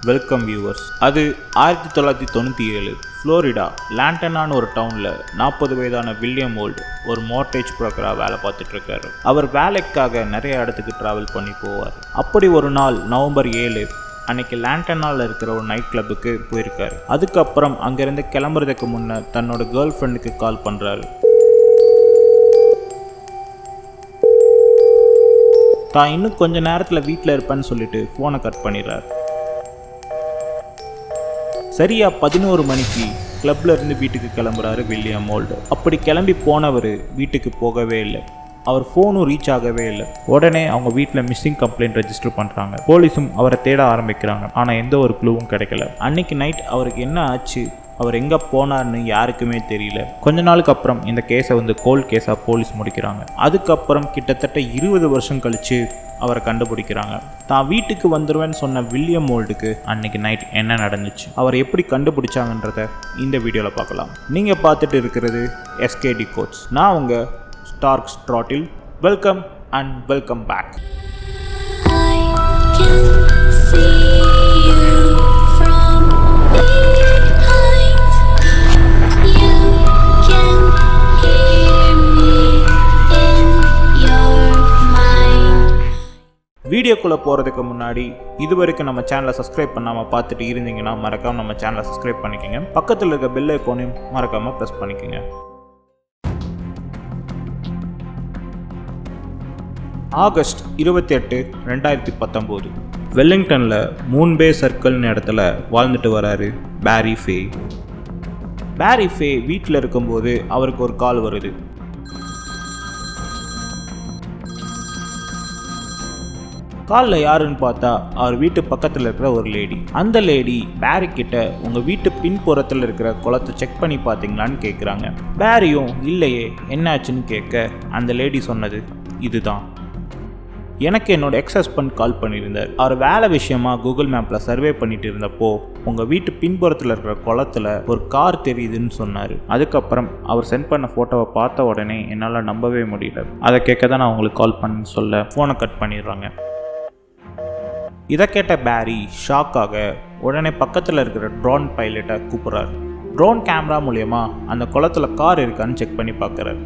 Welcome viewers. அது 1997 Florida லாண்டனான்னு ஒரு டவுனில் 40 வயதான வில்லியம் ஓல்ட் ஒரு மார்டேஜ் புரோக்கராக வேலை பார்த்துட்டு இருக்காரு. அவர் வேலைக்காக நிறைய இடத்துக்கு ட்ராவல் பண்ணி போவார். அப்படி ஒரு நாள் நவம்பர் 7 அன்னைக்கு லாண்டனாவில் இருக்கிற ஒரு நைட் கிளப்புக்கு போயிருக்காரு. அதுக்கப்புறம் அங்கேருந்து கிளம்புறதுக்கு முன்னே தன்னோட கேர்ள் ஃப்ரெண்டுக்கு கால் பண்ணுறாரு. தான் இன்னும் கொஞ்ச நேரத்தில் வீட்டில் இருப்பேன்னு சொல்லிட்டு ஃபோனை கட் பண்ணிடுறாரு. சரியா 11 மணிக்கு கிளப்ல இருந்து வீட்டுக்கு கிளம்புறாரு வில்லியம் ஓல்ட். அப்படி கிளம்பி போனவர் வீட்டுக்கு போகவே இல்லை. அவர் ஃபோனும் ரீச் ஆகவே இல்லை. உடனே அவங்க வீட்டில் மிஸ்ஸிங் கம்ப்ளைண்ட் ரெஜிஸ்டர் பண்ணுறாங்க. போலீஸும் அவரை தேட ஆரம்பிக்கிறாங்க. ஆனால் எந்த ஒரு க்ளூவும் கிடைக்கல. அன்னைக்கு நைட் அவருக்கு என்ன ஆச்சு, அவர் எங்கே போனார்னு யாருக்குமே தெரியல. கொஞ்ச நாளுக்கு அப்புறம் இந்த கேஸை கோல்ட் கேஸாக போலீஸ் முடிக்கிறாங்க. அதுக்கப்புறம் கிட்டத்தட்ட 20 வருஷம் கழித்து அவரை கண்டுபிடிக்கிறாங்க. தான் வீட்டுக்கு வந்துடுவேன்னு சொன்ன வில்லியம் ஓல்டுக்கு அன்னைக்கு நைட் என்ன நடந்துச்சு, அவர் எப்படி கண்டுபிடிச்சாங்கன்றத இந்த வீடியோவில் பார்க்கலாம். நீங்கள் பார்த்துட்டு இருக்கிறது எஸ்கேடி கோட்ஸ். நான் உங்கள் ஸ்டார்க்ஸ் த்ராட்டில். Welcome and welcome back. வீடியோக்குள்ளே போகிறதுக்கு முன்னாடி இது வரைக்கும் நம்ம சேனலை சப்ஸ்கிரைப் பண்ணாமல் பார்த்துட்டு இருந்தீங்கன்னா மறக்காமல் நம்ம சேனலை சப்ஸ்கிரைப் பண்ணிக்கோங்க. பக்கத்தில் இருக்க பெல் ஐகானையும் மறக்காமல் ப்ரெஸ் பண்ணிக்கோங்க. ஆகஸ்ட் 28, 2019 வெல்லிங்டனில் மூன் பே சர்க்கிள்னு இடத்துல வாழ்ந்துட்டு வராரு பேரி ஃபே. பேரி ஃபே வீட்டில் இருக்கும்போது அவருக்கு ஒரு கால் வருது. காலில் யாருன்னு பார்த்தா அவர் வீட்டு பக்கத்தில் இருக்கிற ஒரு லேடி. அந்த லேடி பேரி கிட்ட உங்கள் வீட்டு பின்புறத்தில் இருக்கிற குளத்தை செக் பண்ணி பார்த்தீங்களான்னு கேட்குறாங்க. பேரியும் இல்லையே என்னாச்சுன்னு கேட்க அந்த லேடி சொன்னது இதுதான். எனக்கு என்னோட எக்ஸ் ஹஸ்பண்ட் கால் பண்ணியிருந்தார். அவர் வேலை விஷயமா கூகுள் மேப்பில் சர்வே பண்ணிட்டு இருந்தப்போ உங்கள் வீட்டு பின்புறத்தில் இருக்கிற குளத்தில் ஒரு கார் தெரியுதுன்னு சொன்னார். அதுக்கப்புறம் அவர் சென்ட் பண்ண ஃபோட்டோவை பார்த்த உடனே என்னால் நம்பவே முடியல. அதை கேட்க தான் நான் உங்களுக்கு கால் பண்ணி சொல்ல ஃபோனை கட் பண்ணிடுறாங்க. இதை கேட்ட பேரி ஷாக்காக உடனே பக்கத்தில் இருக்கிற ட்ரோன் பைலட்டை கூப்பிட்றாரு. ட்ரோன் கேமரா மூலயமா அந்த குளத்தில் கார் இருக்கான்னு செக் பண்ணி பார்க்குறாரு.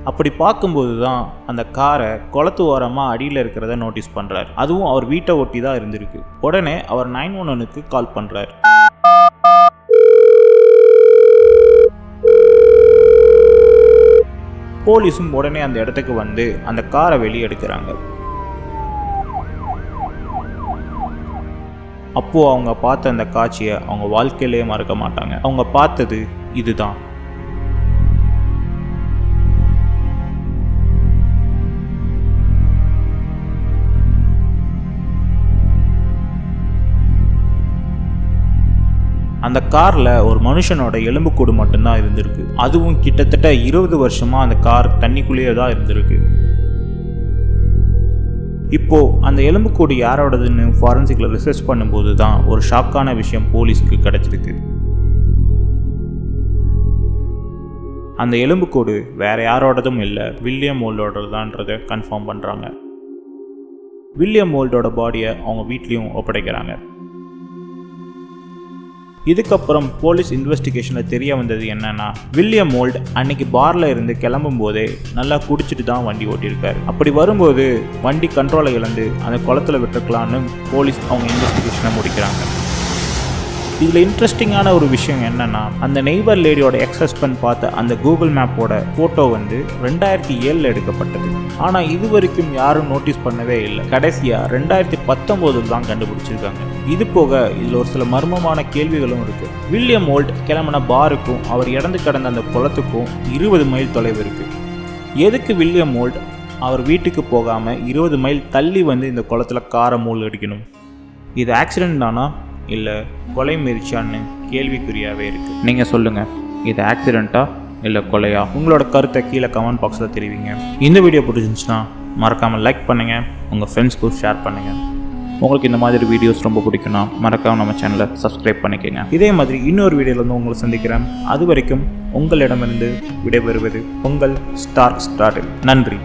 அப்படி பார்க்கும்போது தான் அந்த காரை குளத்து ஓரமாக அடியில் இருக்கிறத நோட்டீஸ் பண்ணுறாரு. அதுவும் அவர் வீட்டை ஒட்டி தான் இருந்திருக்கு. உடனே அவர் 911க்கு கால் பண்ணுறாரு. போலீஸும் உடனே அந்த இடத்துக்கு வந்து அந்த காரை வெளியே எடுக்கிறாங்க. அப்போ அவங்க பார்த்த அந்த காட்சியை அவங்க வாழ்க்கையிலேயே மறக்க மாட்டாங்க. அவங்க பார்த்தது இதுதான். அந்த காரில் ஒரு மனுஷனோட எலும்புக்கூடு மட்டும்தான் இருந்திருக்கு. அதுவும் கிட்டத்தட்ட 20 வருஷமாக அந்த கார் தண்ணிக்குள்ளேயே தான் இருந்திருக்கு. இப்போ அந்த எலும்புக்கூடு யாரோடதுன்னு ஃபாரன்சிக்கில் ரிசர்ச் பண்ணும்போது தான் ஒரு ஷாக்கான விஷயம் போலீஸ்க்கு கிடைச்சிருக்கு. அந்த எலும்புக்கூடு வேற யாரோடதும் இல்லை, வில்லியம் ஓல்டோடது தான்றதை கன்ஃபார்ம் பண்ணுறாங்க. வில்லியம் ஓல்டோட பாடியை அவங்க வீட்லேயும் ஒப்படைக்கிறாங்க. இதுக்கப்புறம் போலீஸ் இன்வெஸ்டிகேஷனில் தெரிய வந்தது என்னன்னா, வில்லியம் ஓல்ட் அன்னைக்கு பாரில் இருந்து கிளம்பும் போதே நல்லா குடிச்சிட்டு தான் வண்டி ஓட்டியிருக்காரு. அப்படி வரும்போது வண்டி கண்ட்ரோலை இழந்து அந்த குளத்தில் விட்டுருக்கலான்னு போலீஸ் அவங்க இன்வெஸ்டிகேஷனை முடிக்கிறாங்க. இதில் இன்ட்ரெஸ்டிங்கான ஒரு விஷயம் என்னன்னா, அந்த நெய்பர் லேடியோட எக்ஸ் ஹஸ்பண்ட் பார்த்த அந்த கூகுள் மேப்போட ஃபோட்டோ 2007 எடுக்கப்பட்டது. ஆனால் இது வரைக்கும் யாரும் நோட்டீஸ் பண்ணவே இல்லை. கடைசியாக 2019 தான் கண்டுபிடிச்சிருக்காங்க. இது போக இதில் ஒரு சில மர்மமான கேள்விகளும் இருக்குது. வில்லியம் ஓல்ட் கிளம்பின பாருக்கும் அவர் இறந்து கிடந்த அந்த குளத்துக்கும் 20 மைல் தொலைவு இருக்குது. எதுக்கு வில்லியம் ஓல்ட் அவர் வீட்டுக்கு போகாமல் 20 மைல் தள்ளி வந்து இந்த குளத்தில் காரை மூழ்கடிக்கணும்? இது ஆக்சிடென்ட் தானா இல்லை கொலை முயற்சியான்னு கேள்விக்குறியாகவே இருக்குது. நீங்கள் சொல்லுங்கள், இது ஆக்சிடெண்ட்டா இல்லை கொலையா? உங்களோட கருத்தை கீழே கமெண்ட் பாக்ஸில் தெரிவிங்க. இந்த வீடியோ பிடிச்சிருந்துச்சுன்னா மறக்காமல் லைக் பண்ணுங்கள், உங்கள் ஃப்ரெண்ட்ஸ்க்கும் ஷேர் பண்ணுங்கள். உங்களுக்கு இந்த மாதிரி வீடியோஸ் ரொம்ப பிடிக்கும்னா மறக்காம நம்ம சேனலை சப்ஸ்கிரைப் பண்ணிக்கோங்க. இதே மாதிரி இன்னொரு வீடியோவில் வந்து உங்களை சந்திக்கிறேன். அது வரைக்கும் உங்களிடமிருந்து விடைபெறுவது உங்கள் ஸ்டார்க் ஸ்டார்ட். நன்றி.